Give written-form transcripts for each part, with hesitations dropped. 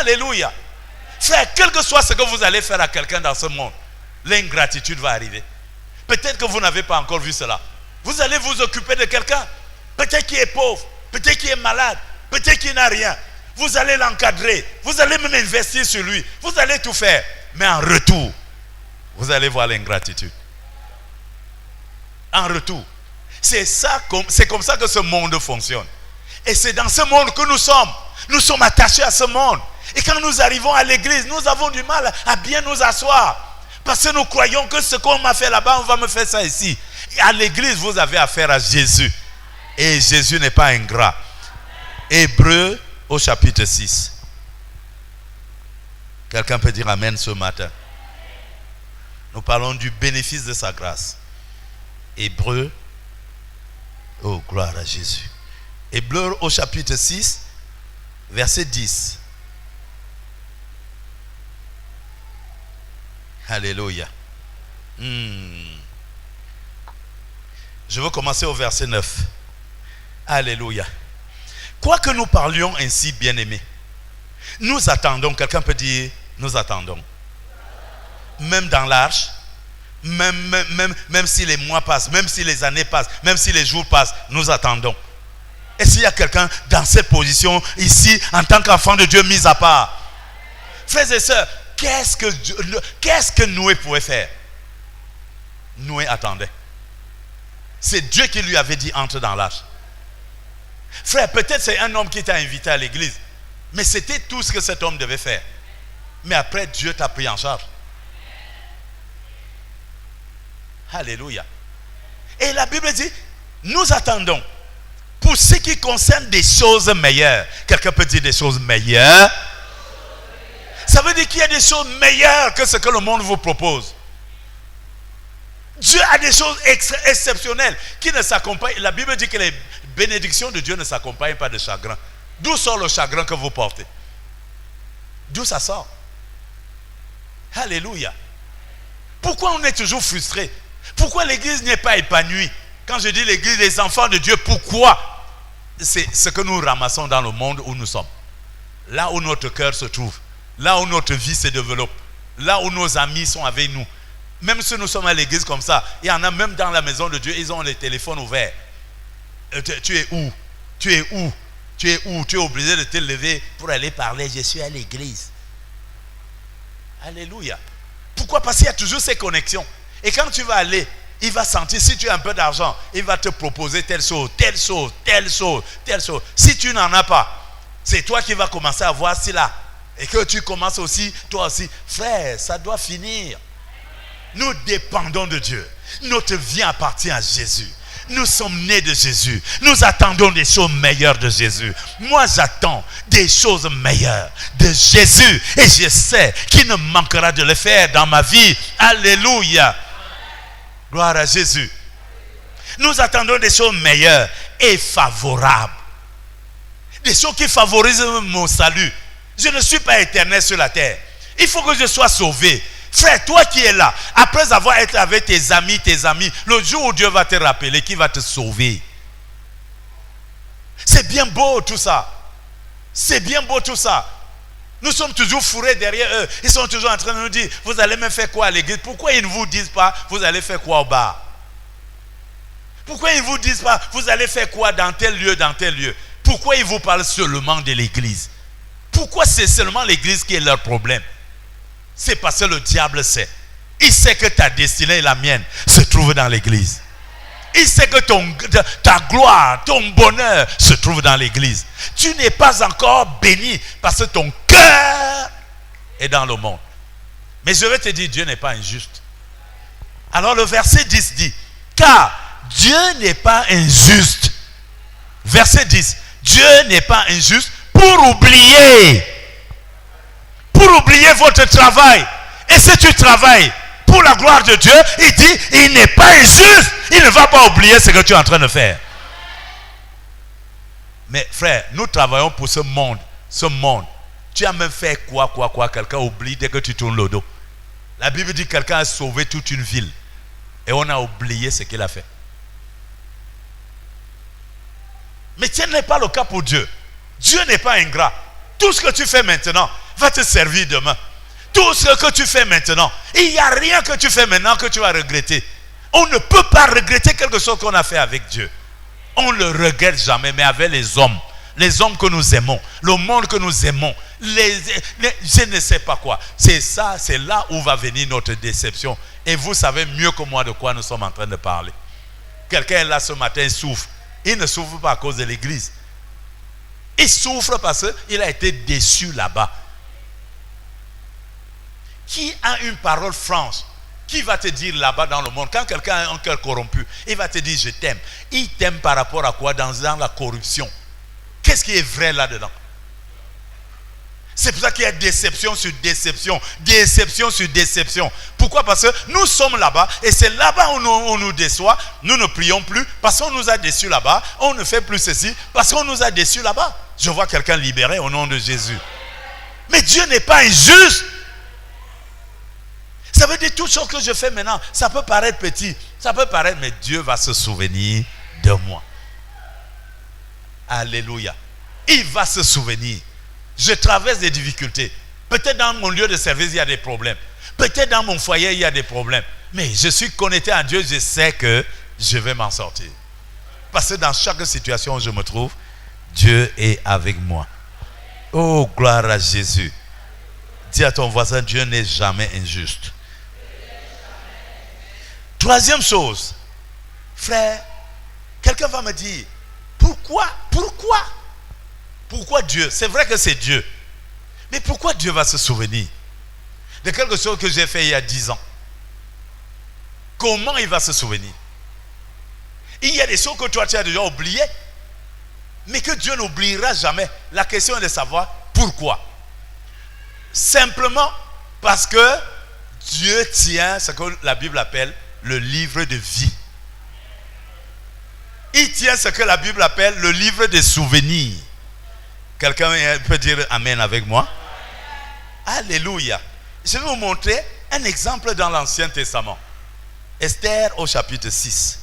Alléluia. Frère, quel que soit ce que vous allez faire à quelqu'un dans ce monde, l'ingratitude va arriver. Peut-être que vous n'avez pas encore vu cela. Vous allez vous occuper de quelqu'un, peut-être qu'il est pauvre, peut-être qu'il est malade, peut-être qu'il n'a rien. Vous allez l'encadrer, vous allez même investir sur lui, vous allez tout faire. Mais en retour, vous allez voir l'ingratitude. En retour. C'est comme ça que ce monde fonctionne. Et c'est dans ce monde que nous sommes. Nous sommes attachés à ce monde. Et quand nous arrivons à l'église, nous avons du mal à bien nous asseoir. Parce que nous croyons que ce qu'on m'a fait là-bas, on va me faire ça ici. Et à l'église, vous avez affaire à Jésus. Et Jésus n'est pas ingrat. Hébreux au chapitre 6. Quelqu'un peut dire amen ce matin. Nous parlons du bénéfice de sa grâce. Hébreux. Oh, gloire à Jésus. Hébreux au chapitre 6, verset 10. Alléluia. Je veux commencer au verset 9. Alléluia. Quoique nous parlions ainsi, bien-aimés, nous attendons, quelqu'un peut dire, nous attendons. Même dans l'arche, même si les mois passent, même si les années passent, même si les jours passent, nous attendons. Et s'il y a quelqu'un dans cette position, ici, en tant qu'enfant de Dieu mis à part, frères et sœurs, qu'est-ce que Noé pouvait faire? Noé attendait. C'est Dieu qui lui avait dit entre dans l'arche. Frère, peut-être c'est un homme qui t'a invité à l'église, mais c'était tout ce que cet homme devait faire. Mais après, Dieu t'a pris en charge. Alléluia. Et la Bible dit, nous attendons pour ce qui concerne des choses meilleures. Quelqu'un peut dire des choses meilleures? Ça veut dire qu'il y a des choses meilleures que ce que le monde vous propose. Dieu a des choses exceptionnelles qui ne s'accompagnent. La Bible dit que les bénédictions de Dieu ne s'accompagnent pas de chagrin. D'où sort le chagrin que vous portez? D'où ça sort? Alléluia. Pourquoi on est toujours frustré? Pourquoi l'église n'est pas épanouie? Quand je dis l'église, les enfants de Dieu, pourquoi? C'est ce que nous ramassons dans le monde où nous sommes. Là où notre cœur se trouve. Là où notre vie se développe. Là où nos amis sont avec nous. Même si nous sommes à l'église comme ça, il y en a même dans la maison de Dieu, ils ont les téléphones ouverts. Tu es où? Tu es où? Tu es où? Tu es obligé de te lever pour aller parler. Je suis à l'église. Alléluia. Pourquoi? Parce qu'il y a toujours ces connexions. Et quand tu vas aller, il va sentir, si tu as un peu d'argent, il va te proposer telle chose, telle chose, telle chose, telle chose. Si tu n'en as pas, c'est toi qui vas commencer à voir cela. Et que tu commences aussi, toi aussi. Frère, ça doit finir. Nous dépendons de Dieu. Notre vie appartient à Jésus. Nous sommes nés de Jésus. Nous attendons des choses meilleures de Jésus. Moi, j'attends des choses meilleures de Jésus. Et je sais qu'il ne manquera de le faire dans ma vie. Alléluia. Gloire à Jésus. Nous attendons des choses meilleures et favorables. Des choses qui favorisent mon salut. Je ne suis pas éternel sur la terre. Il faut que je sois sauvé. Frère, toi qui es là, après avoir été avec tes amis, le jour où Dieu va te rappeler, qui va te sauver. C'est bien beau tout ça. C'est bien beau tout ça. Nous sommes toujours fourrés derrière eux. Ils sont toujours en train de nous dire, vous allez me faire quoi à l'église? Pourquoi ils ne vous disent pas, vous allez faire quoi au bar? Pourquoi ils ne vous disent pas, vous allez faire quoi dans tel lieu, dans tel lieu? Pourquoi ils vous parlent seulement de l'église? Pourquoi c'est seulement l'église qui est leur problème? C'est parce que le diable sait. Il sait que ta destinée et la mienne se trouvent dans l'église. Il sait que ta gloire, ton bonheur se trouve dans l'église. Tu n'es pas encore béni parce que ton cœur est dans le monde. Mais je vais te dire, Dieu n'est pas injuste. Alors le verset 10 dit, car Dieu n'est pas injuste. Verset 10, Dieu n'est pas injuste pour oublier votre travail. Et si tu travailles pour la gloire de Dieu, il dit, il n'est pas injuste. Il ne va pas oublier ce que tu es en train de faire. Mais frère, nous travaillons pour ce monde. Ce monde. Tu as même fait quoi. Quelqu'un oublie dès que tu tournes le dos. La Bible dit que quelqu'un a sauvé toute une ville. Et on a oublié ce qu'il a fait. Mais ce n'est pas le cas pour Dieu. Dieu n'est pas ingrat. Tout ce que tu fais maintenant, va te servir demain. Tout ce que tu fais maintenant, il n'y a rien que tu fais maintenant que tu vas regretter. On ne peut pas regretter quelque chose qu'on a fait avec Dieu. On ne le regrette jamais, mais avec les hommes que nous aimons, le monde que nous aimons, je ne sais pas quoi. C'est ça, c'est là où va venir notre déception. Et vous savez mieux que moi de quoi nous sommes en train de parler. Quelqu'un est là ce matin, il souffre. Il ne souffre pas à cause de l'église. Il souffre parce qu'il a été déçu là-bas. Qui a une parole franche? Qui va te dire là-bas dans le monde, quand quelqu'un a un cœur corrompu, il va te dire je t'aime. Il t'aime par rapport à quoi? Dans la corruption. Qu'est-ce qui est vrai là-dedans? C'est pour ça qu'il y a déception sur déception, déception sur déception. Pourquoi? Parce que nous sommes là-bas et c'est là-bas où on nous déçoit. Nous ne prions plus parce qu'on nous a déçus là-bas. On ne fait plus ceci parce qu'on nous a déçus là-bas. Je vois quelqu'un libéré au nom de Jésus. Mais Dieu n'est pas injuste. Ça veut dire toute chose que je fais maintenant, ça peut paraître petit, ça peut paraître, mais Dieu va se souvenir de moi. Alléluia. Il va se souvenir. Je traverse des difficultés. Peut-être dans mon lieu de service, il y a des problèmes. Peut-être dans mon foyer, il y a des problèmes. Mais je suis connecté à Dieu, je sais que je vais m'en sortir. Parce que dans chaque situation où je me trouve, Dieu est avec moi. Oh, gloire à Jésus. Dis à ton voisin, Dieu n'est jamais injuste. Troisième chose, frère, quelqu'un va me dire, pourquoi Dieu? C'est vrai que c'est Dieu. Mais pourquoi Dieu va se souvenir de quelque chose que j'ai fait il y a 10 ans? Comment il va se souvenir? Il y a des choses que toi tu as déjà oubliées, mais que Dieu n'oubliera jamais. La question est de savoir pourquoi. Simplement parce que Dieu tient ce que la Bible appelle le livre de vie. Il tient ce que la Bible appelle le livre des souvenirs. Quelqu'un peut dire Amen avec moi? Alléluia. Je vais vous montrer un exemple dans l'Ancien Testament. Esther au chapitre 6.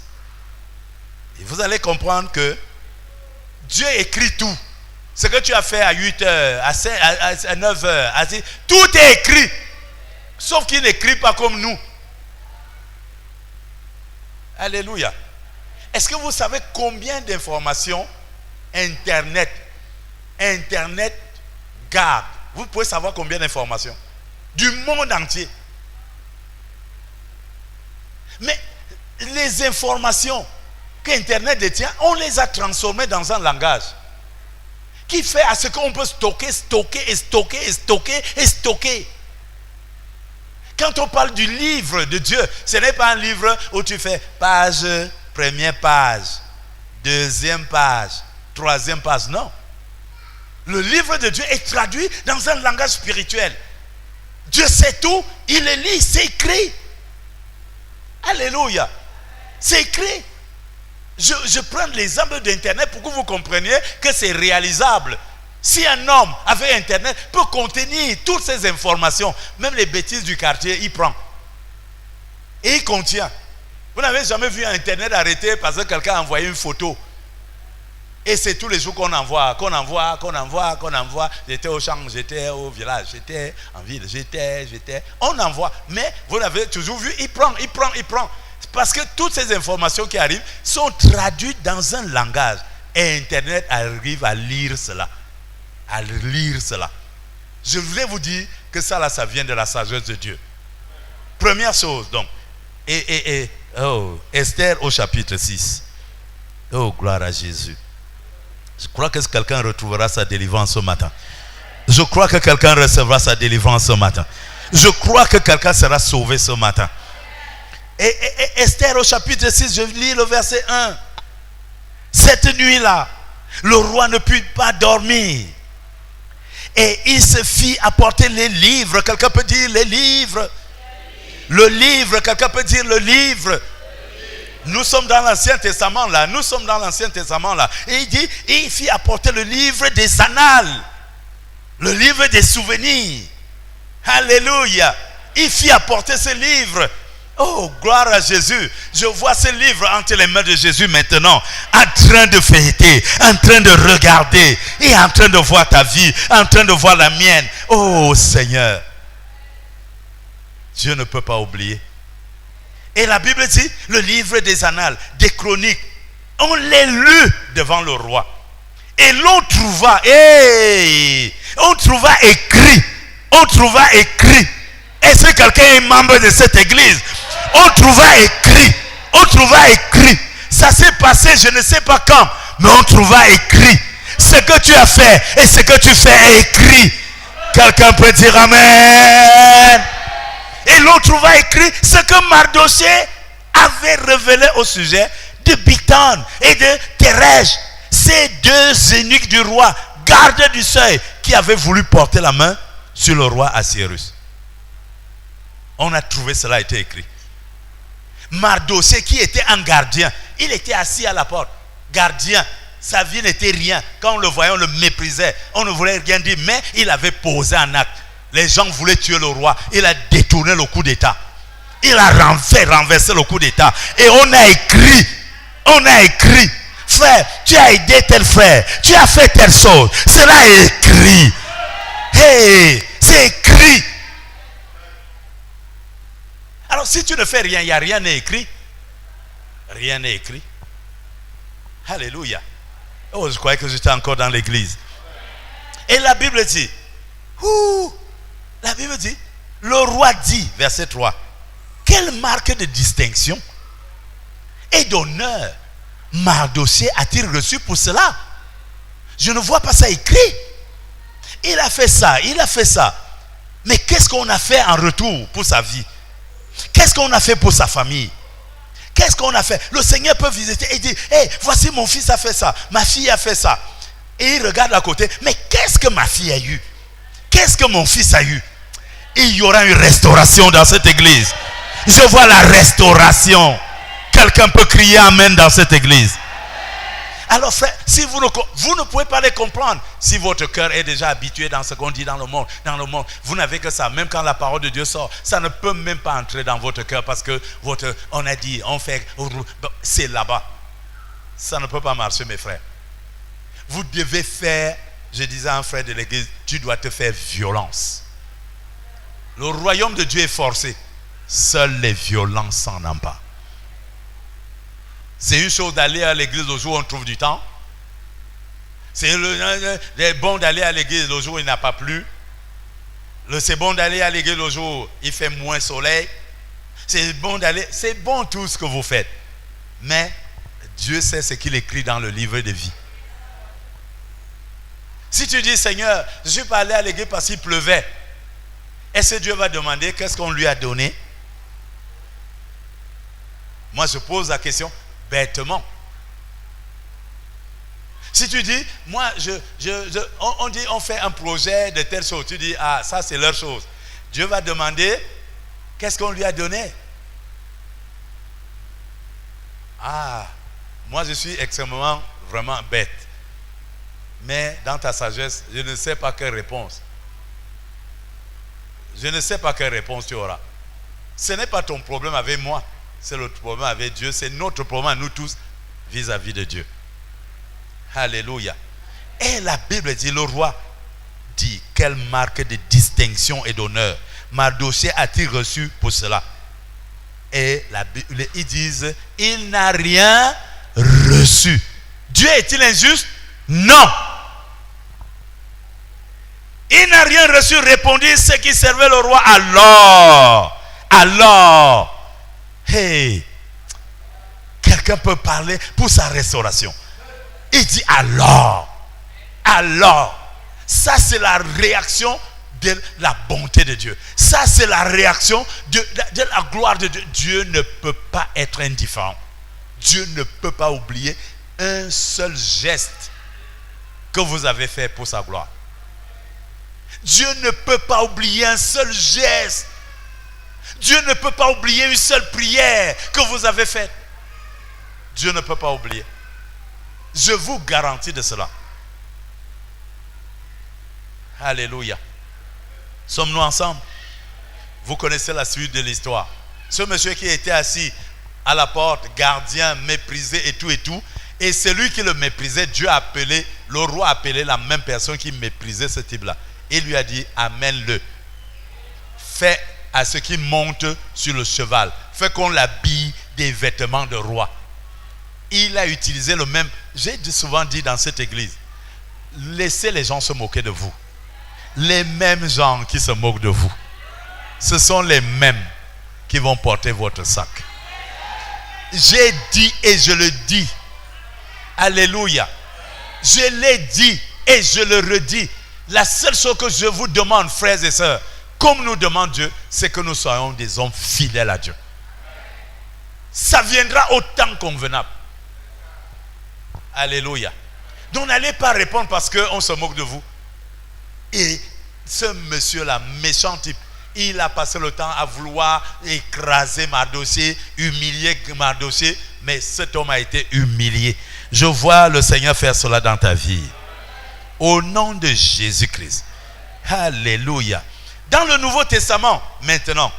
Et vous allez comprendre que Dieu écrit tout. Ce que tu as fait à 8 heures, à 9 heures, à 10, tout est écrit. Sauf qu'il n'écrit pas comme nous. Alléluia. Est-ce que vous savez combien d'informations Internet garde? Vous pouvez savoir combien d'informations? Du monde entier. Mais les informations qu'Internet détient, on les a transformées dans un langage qui fait à ce qu'on peut stocker. Quand on parle du livre de Dieu, ce n'est pas un livre où tu fais page, première page, deuxième page, troisième page. Non. Le livre de Dieu est traduit dans un langage spirituel. Dieu sait tout, il le lit, c'est écrit. Alléluia. C'est écrit. Je prends l'exemple d'Internet pour que vous compreniez que c'est réalisable. Si un homme avec Internet peut contenir toutes ces informations, même les bêtises du quartier, il prend. Et il contient. Vous n'avez jamais vu Internet arrêté parce que quelqu'un a envoyé une photo. Et c'est tous les jours qu'on envoie. J'étais au champ, j'étais au village, j'étais en ville, j'étais. On envoie. Mais vous l'avez toujours vu, il prend. Parce que toutes ces informations qui arrivent sont traduites dans un langage. Et Internet arrive à lire cela. Je voulais vous dire que ça vient de la sagesse de Dieu. Première chose donc. Esther au chapitre 6. Oh, gloire à Jésus. Je crois que quelqu'un retrouvera sa délivrance ce matin. Je crois que quelqu'un recevra sa délivrance ce matin. Je crois que quelqu'un sera sauvé ce matin. Et Esther au chapitre 6, je lis le verset 1. Cette nuit-là, le roi ne put pas dormir. Et il se fit apporter les livres. Quelqu'un peut dire les livres. Le livre, quelqu'un peut dire le livre. Nous sommes dans l'Ancien Testament là. Et il dit, il fit apporter le livre des annales. Le livre des souvenirs. Alléluia. Il fit apporter ce livre. Oh, gloire à Jésus. Je vois ce livre entre les mains de Jésus maintenant, en train de fêter, en train de regarder, et en train de voir ta vie, en train de voir la mienne. Oh Seigneur, Dieu ne peut pas oublier. Et la Bible dit, le livre des annales, des chroniques, on les lut devant le roi. Et l'on trouva écrit. Est-ce que quelqu'un est membre de cette église? On trouva écrit. Ça s'est passé, je ne sais pas quand, mais on trouva écrit. Ce que tu as fait et ce que tu fais est écrit. Quelqu'un peut dire Amen. Et l'on trouva écrit ce que Mardochée avait révélé au sujet de Bigtan et de Terej, ces deux eunuques du roi, gardes du seuil, qui avaient voulu porter la main sur le roi Assuérus. On a trouvé cela été écrit. Mardochée, qui était un gardien, il était assis à la porte, gardien, sa vie n'était rien. Quand on le voyait, on le méprisait, on ne voulait rien dire, mais il avait posé un acte. Les gens voulaient tuer le roi, il a détourné le coup d'état, il a renversé le coup d'état, et on a écrit, frère, tu as aidé tel frère, tu as fait telle chose, cela est écrit. Hey, c'est écrit. Alors si tu ne fais rien, il n'y a rien n'est écrit. Rien n'est écrit. Alléluia. Oh, je croyais que j'étais encore dans l'église. Et la Bible dit, le roi dit, verset 3, quelle marque de distinction et d'honneur Mardochée a-t-il reçu pour cela? Je ne vois pas ça écrit. Il a fait ça. Mais qu'est-ce qu'on a fait en retour pour sa vie? Qu'est-ce qu'on a fait pour sa famille? Qu'est-ce qu'on a fait? Le Seigneur peut visiter et dire, hey, voici mon fils a fait ça, ma fille a fait ça. Et il regarde à côté, mais qu'est-ce que ma fille a eu? Qu'est-ce que mon fils a eu? Il y aura une restauration dans cette église. Je vois la restauration. Quelqu'un peut crier Amen dans cette église. Alors frère, si vous ne pouvez pas les comprendre, si votre cœur est déjà habitué dans ce qu'on dit dans le monde, vous n'avez que ça. Même quand la parole de Dieu sort, ça ne peut même pas entrer dans votre cœur parce que on a dit, on fait, c'est là-bas. Ça ne peut pas marcher, mes frères. Vous devez faire, je disais à un frère de l'église, tu dois te faire violence. Le royaume de Dieu est forcé. Seuls les violents s'en emparent. C'est une chose d'aller à l'église le jour où on trouve du temps. C'est bon d'aller à l'église le jour où il n'a pas plu. C'est bon d'aller à l'église le jour où il fait moins soleil. C'est bon tout ce que vous faites. Mais Dieu sait ce qu'il écrit dans le livre de vie. Si tu dis, Seigneur, je ne suis pas allé à l'église parce qu'il pleuvait, est-ce que Dieu va demander qu'est-ce qu'on lui a donné? Moi, je pose la question bêtement. Si tu dis, moi, on dit, on fait un projet de telle chose, tu dis, ah, ça c'est leur chose. Dieu va demander, qu'est-ce qu'on lui a donné? Ah, moi je suis extrêmement, vraiment bête. Mais dans ta sagesse, je ne sais pas quelle réponse. Je ne sais pas quelle réponse tu auras. Ce n'est pas ton problème avec moi. C'est le problème avec Dieu. C'est notre problème à nous tous vis-à-vis de Dieu. Alléluia. Et la Bible dit, le roi dit, quelle marque de distinction et d'honneur Mardochée a-t-il reçu pour cela? Et la Bible, ils disent, il n'a rien reçu. Dieu est-il injuste? Non. Il n'a rien reçu, répondit ceux qui servaient le roi. Alors, hey, quelqu'un peut parler pour sa restauration. Il dit alors, ça c'est la réaction de la bonté de Dieu. Ça c'est la réaction de la gloire de Dieu. Dieu ne peut pas être indifférent. Dieu ne peut pas oublier un seul geste que vous avez fait pour sa gloire. Dieu ne peut pas oublier un seul geste. Dieu ne peut pas oublier une seule prière que vous avez faite. Dieu ne peut pas oublier. Je vous garantis de cela. Alléluia. Sommes-nous ensemble? Vous connaissez la suite de l'histoire. Ce monsieur qui était assis à la porte, gardien, méprisé et tout. Et celui qui le méprisait, Dieu a appelé, le roi a appelé la même personne qui méprisait ce type-là. Il lui a dit, amène-le. Fais à ce qui monte sur le cheval. Fais qu'on l'habille des vêtements de roi. Il a utilisé le même. J'ai souvent dit dans cette église, laissez les gens se moquer de vous. Les mêmes gens qui se moquent de vous, ce sont les mêmes qui vont porter votre sac. J'ai dit et je le dis. Alléluia. Je l'ai dit et je le redis. La seule chose que je vous demande, frères et sœurs, comme nous demande Dieu, c'est que nous soyons des hommes fidèles à Dieu. Ça viendra au temps convenable. Alléluia. Donc n'allez pas répondre parce qu'on se moque de vous. Et ce monsieur-là, méchant type, il a passé le temps à vouloir écraser Mardochée, humilier Mardochée, mais cet homme a été humilié. Je vois le Seigneur faire cela dans ta vie. Au nom de Jésus-Christ. Alléluia. Dans le Nouveau Testament, maintenant,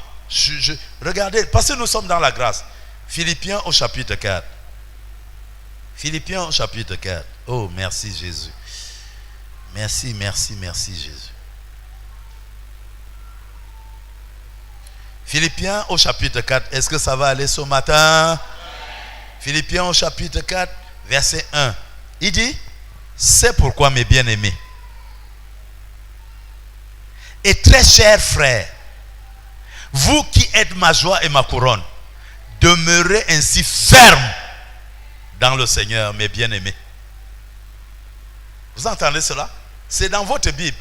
regardez, parce que nous sommes dans la grâce. Philippiens au chapitre 4. Philippiens au chapitre 4. Oh, merci Jésus. Merci Jésus. Philippiens au chapitre 4. Est-ce que ça va aller ce matin? Philippiens au chapitre 4, verset 1. Il dit, c'est pourquoi mes bien-aimés et très chers frères, vous qui êtes ma joie et ma couronne, demeurez ainsi fermes dans le Seigneur, mes bien-aimés. Vous entendez cela? C'est dans votre Bible.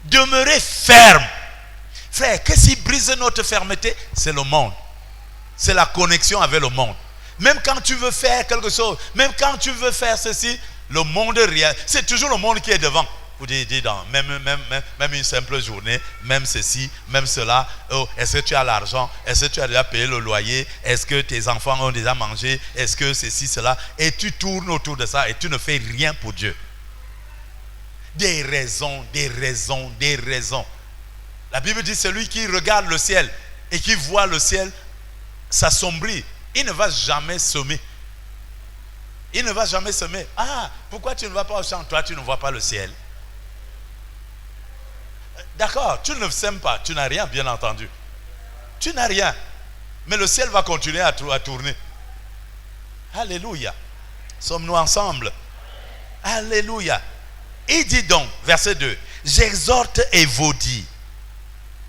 Demeurez fermes. Frère, qu'est-ce qui brise notre fermeté? C'est le monde. C'est la connexion avec le monde. Même quand tu veux faire quelque chose, même quand tu veux faire ceci, le monde réel, c'est toujours le monde qui est devant. Vous dites, même une simple journée, même ceci, même cela. Oh, est-ce que tu as l'argent? Est-ce que tu as déjà payé le loyer? Est-ce que tes enfants ont déjà mangé? Est-ce que ceci, cela? Et tu tournes autour de ça et tu ne fais rien pour Dieu. Des raisons. La Bible dit, celui qui regarde le ciel et qui voit le ciel s'assombrir, il ne va jamais semer. Il ne va jamais semer. Ah, pourquoi tu ne vas pas au champ? Toi, tu ne vois pas le ciel. D'accord, tu ne sèmes pas, tu n'as rien, bien entendu. Tu n'as rien. Mais le ciel va continuer à tourner. Alléluia. Sommes-nous ensemble? Alléluia. Il dit donc, verset 2, j'exhorte Évodie.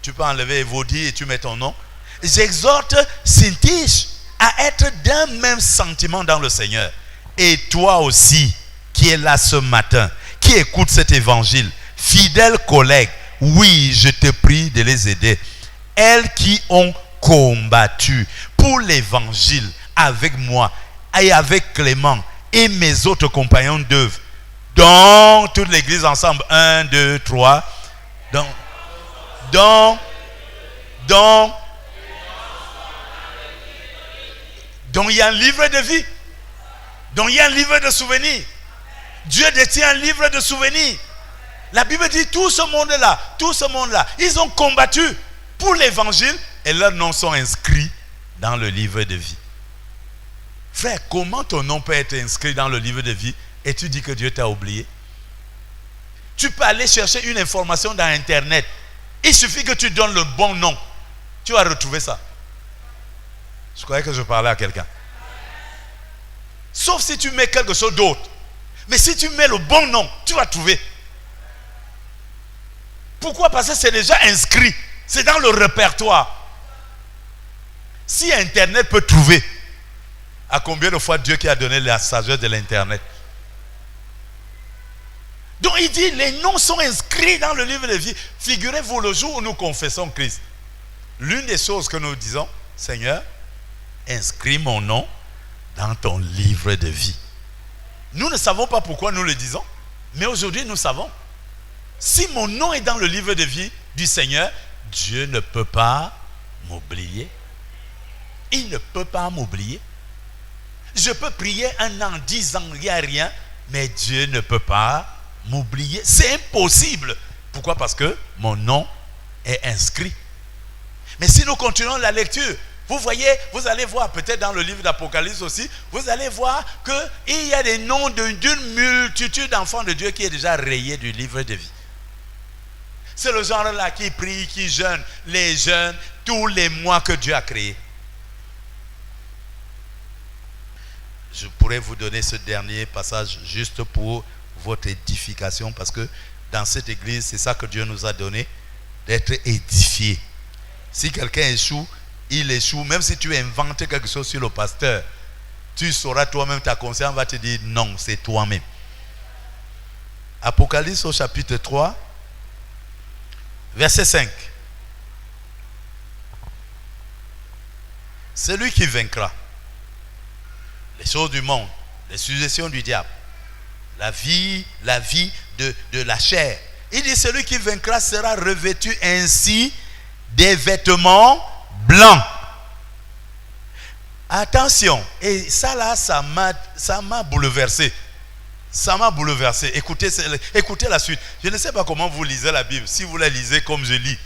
Tu peux enlever Évodie et tu mets ton nom. J'exhorte Syntyche à être d'un même sentiment dans le Seigneur. Et toi aussi, qui es là ce matin, qui écoute cet évangile, fidèle collègue, oui, je te prie de les aider. Elles qui ont combattu pour l'évangile avec moi et avec Clément et mes autres compagnons d'œuvre, dans toute l'église ensemble, 1, 2, 3, donc il y a un livre de vie. Donc il y a un livre de souvenirs. Dieu détient un livre de souvenirs. La Bible dit tout ce monde-là, ils ont combattu pour l'évangile et leurs noms sont inscrits dans le livre de vie. Frère, comment ton nom peut être inscrit dans le livre de vie et tu dis que Dieu t'a oublié? Tu peux aller chercher une information dans Internet. Il suffit que tu donnes le bon nom. Tu vas retrouver ça. Je croyais que je parlais à quelqu'un. Sauf si tu mets quelque chose d'autre. Mais si tu mets le bon nom, tu vas trouver. Pourquoi? Parce que c'est déjà inscrit. C'est dans le répertoire. Si Internet peut trouver, à combien de fois Dieu qui a donné la sagesse de l'Internet? Donc il dit, les noms sont inscrits dans le livre de vie. Figurez-vous le jour où nous confessons Christ. L'une des choses que nous disons, Seigneur, inscris mon nom dans ton livre de vie. Nous ne savons pas pourquoi nous le disons, mais aujourd'hui nous savons. Si mon nom est dans le livre de vie du Seigneur, Dieu ne peut pas m'oublier. Il ne peut pas m'oublier. Je peux prier 1 an, 10 ans, il n'y a rien, mais Dieu ne peut pas m'oublier. C'est impossible. Pourquoi? Parce que mon nom est inscrit. Mais si nous continuons la lecture, vous voyez, vous allez voir, peut-être dans le livre d'Apocalypse aussi, vous allez voir qu'il y a des noms d'une multitude d'enfants de Dieu qui est déjà rayé du livre de vie. C'est le genre-là qui prie, qui jeûne, les jeûnes, tous les mois que Dieu a créés. Je pourrais vous donner ce dernier passage juste pour votre édification, parce que dans cette église, c'est ça que Dieu nous a donné, d'être édifié. Si quelqu'un échoue, il échoue. Même si tu inventes quelque chose sur le pasteur, tu sauras toi-même, ta conscience va te dire non, c'est toi-même. Apocalypse au chapitre 3, verset 5. Celui qui vaincra les choses du monde, les suggestions du diable, la vie de la chair. Il dit celui qui vaincra sera revêtu ainsi des vêtements blancs. Attention, et ça là, ça m'a bouleversé. Ça m'a bouleversé. Écoutez la suite. Je ne sais pas comment vous lisez la Bible, si vous la lisez comme je lis.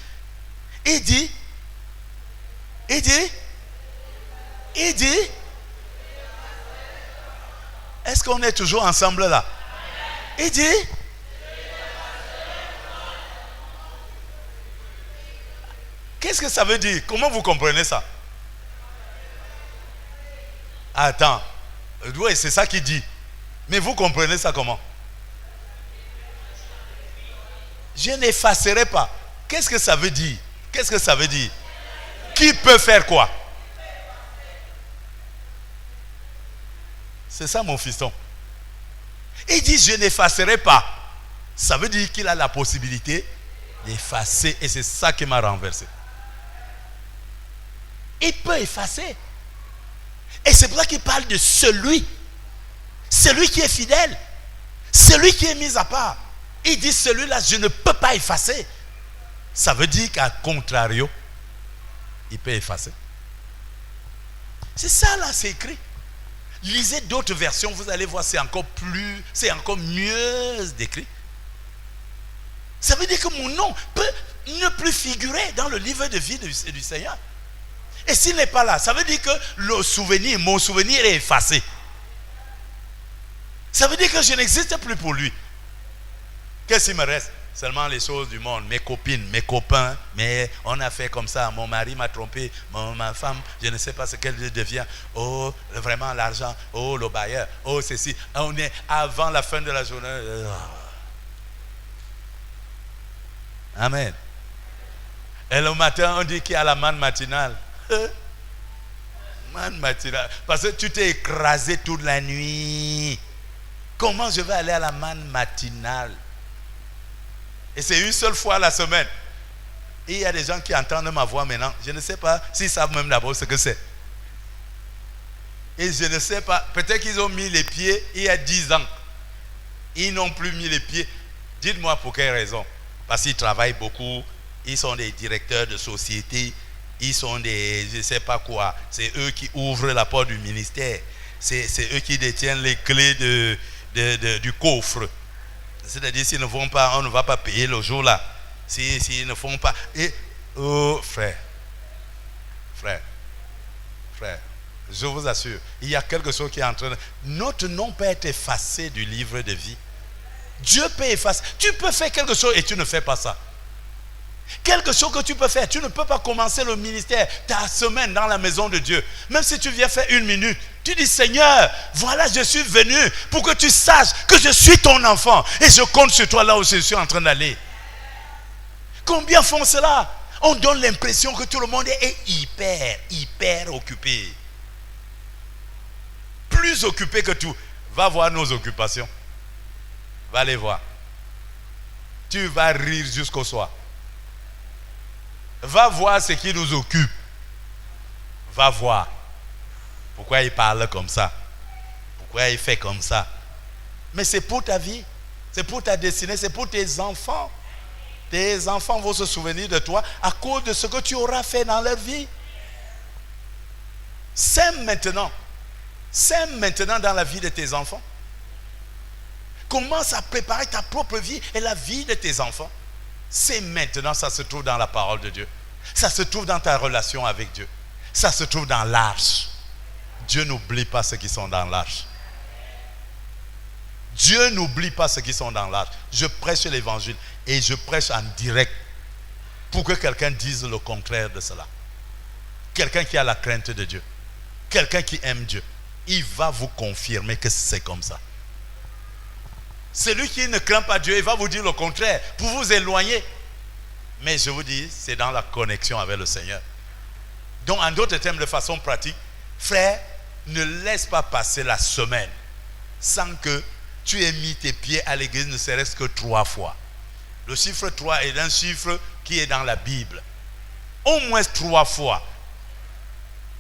Il dit, est-ce qu'on est toujours ensemble là? Il dit, qu'est-ce que ça veut dire? Comment vous comprenez ça? Attends, oui, c'est ça qu'il dit. Mais vous comprenez ça comment? Je n'effacerai pas. Qu'est-ce que ça veut dire? Qu'est-ce que ça veut dire? Qui peut faire quoi? C'est ça mon fiston. Il dit je n'effacerai pas. Ça veut dire qu'il a la possibilité d'effacer. Et c'est ça qui m'a renversé. Il peut effacer. Et c'est pour ça qu'il parle de celui qui est fidèle, celui qui est mis à part. Il dit celui-là, je ne peux pas effacer. Ça veut dire qu'à contrario, il peut effacer. C'est ça là, c'est écrit. Lisez d'autres versions, vous allez voir, c'est encore mieux décrit. Ça veut dire que mon nom peut ne plus figurer dans le livre de vie du Seigneur. Et s'il n'est pas là, ça veut dire que mon souvenir est effacé. Ça veut dire que je n'existe plus pour lui. Qu'est-ce qu'il me reste? Seulement les choses du monde, mes copines, mes copains, mais on a fait comme ça, mon mari m'a trompé, ma femme, je ne sais pas ce qu'elle devient. Oh, vraiment l'argent, oh, le bailleur, oh, ceci. On est avant la fin de la journée. Amen. Et le matin, on dit qu'il y a la manne matinale. Manne matinale. Parce que tu t'es écrasé toute la nuit. Comment je vais aller à la manne matinale? Et c'est une seule fois la semaine. Et il y a des gens qui entendent ma voix maintenant. Je ne sais pas s'ils savent même d'abord ce que c'est. Et je ne sais pas. Peut-être qu'ils ont mis les pieds il y a 10 ans. Ils n'ont plus mis les pieds. Dites-moi pour quelle raison. Parce qu'ils travaillent beaucoup. Ils sont des directeurs de société. Ils sont des je ne sais pas quoi. C'est eux qui ouvrent la porte du ministère. C'est eux qui détiennent les clés du coffre. C'est-à-dire s'ils ne vont pas, on ne va pas payer le jour-là. S'ils ne font pas. Et, oh frère, je vous assure, il y a quelque chose qui est en train de... Notre nom peut être effacé du livre de vie. Dieu peut effacer. Tu peux faire quelque chose et tu ne fais pas ça. Quelque chose que tu peux faire. Tu ne peux pas commencer le ministère, ta semaine dans la maison de Dieu. Même si tu viens faire 1 minute. Tu dis Seigneur, voilà je suis venu pour que tu saches que je suis ton enfant. Et je compte sur toi là où je suis en train d'aller. Combien font cela? On donne l'impression que tout le monde est hyper occupé. Plus occupé que tout. Va voir nos occupations. Va les voir. Tu vas rire jusqu'au soir. Va voir ce qui nous occupe. Va voir. Pourquoi il parle comme ça? Pourquoi il fait comme ça? Mais c'est pour ta vie. C'est pour ta destinée. C'est pour tes enfants. Tes enfants vont se souvenir de toi à cause de ce que tu auras fait dans leur vie. Sème maintenant. Sème maintenant dans la vie de tes enfants. Commence à préparer ta propre vie et la vie de tes enfants. C'est maintenant, ça se trouve dans la parole de Dieu. Ça se trouve dans ta relation avec Dieu. Ça se trouve dans l'arche. Dieu n'oublie pas ceux qui sont dans l'arche. Dieu n'oublie pas ceux qui sont dans l'arche. Je prêche l'évangile et je prêche en direct pour que quelqu'un dise le contraire de cela. Quelqu'un qui a la crainte de Dieu, quelqu'un qui aime Dieu, il va vous confirmer que c'est comme ça. Celui qui ne craint pas Dieu, il va vous dire le contraire pour vous éloigner. Mais je vous dis, c'est dans la connexion avec le Seigneur. Donc, en d'autres termes, de façon pratique, frère, ne laisse pas passer la semaine sans que tu aies mis tes pieds à l'église ne serait-ce que 3 fois. Le chiffre 3 est un chiffre qui est dans la Bible. Au moins 3 fois.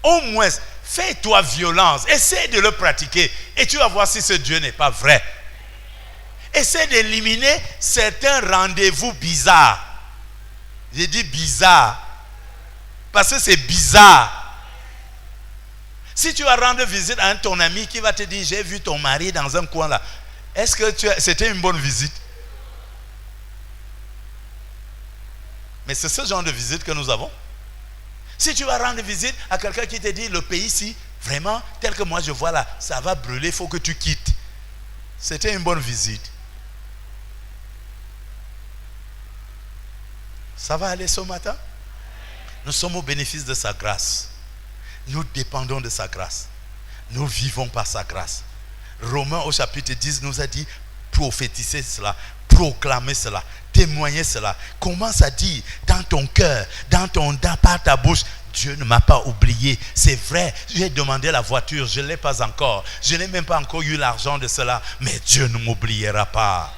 Au moins, fais-toi violence. Essaie de le pratiquer et tu vas voir si ce Dieu n'est pas vrai. Essaie d'éliminer certains rendez-vous bizarres. J'ai dit bizarre parce que c'est bizarre. Si tu vas rendre visite à ton ami qui va te dire j'ai vu ton mari dans un coin là, est-ce que c'était une bonne visite? Mais c'est ce genre de visite que nous avons. Si tu vas rendre visite à quelqu'un qui te dit le pays ici, vraiment tel que moi je vois là, ça va brûler, il faut que tu quittes. C'était une bonne visite. Ça va aller ce matin? Nous sommes au bénéfice de sa grâce. Nous dépendons de sa grâce. Nous vivons par sa grâce. Romains au chapitre 10 nous a dit prophétiser cela, proclamer cela, témoigner cela. Commence à dire dans ton cœur, par ta bouche, Dieu ne m'a pas oublié. C'est vrai, j'ai demandé la voiture, je ne l'ai pas encore. Je n'ai même pas encore eu l'argent de cela, mais Dieu ne m'oubliera pas.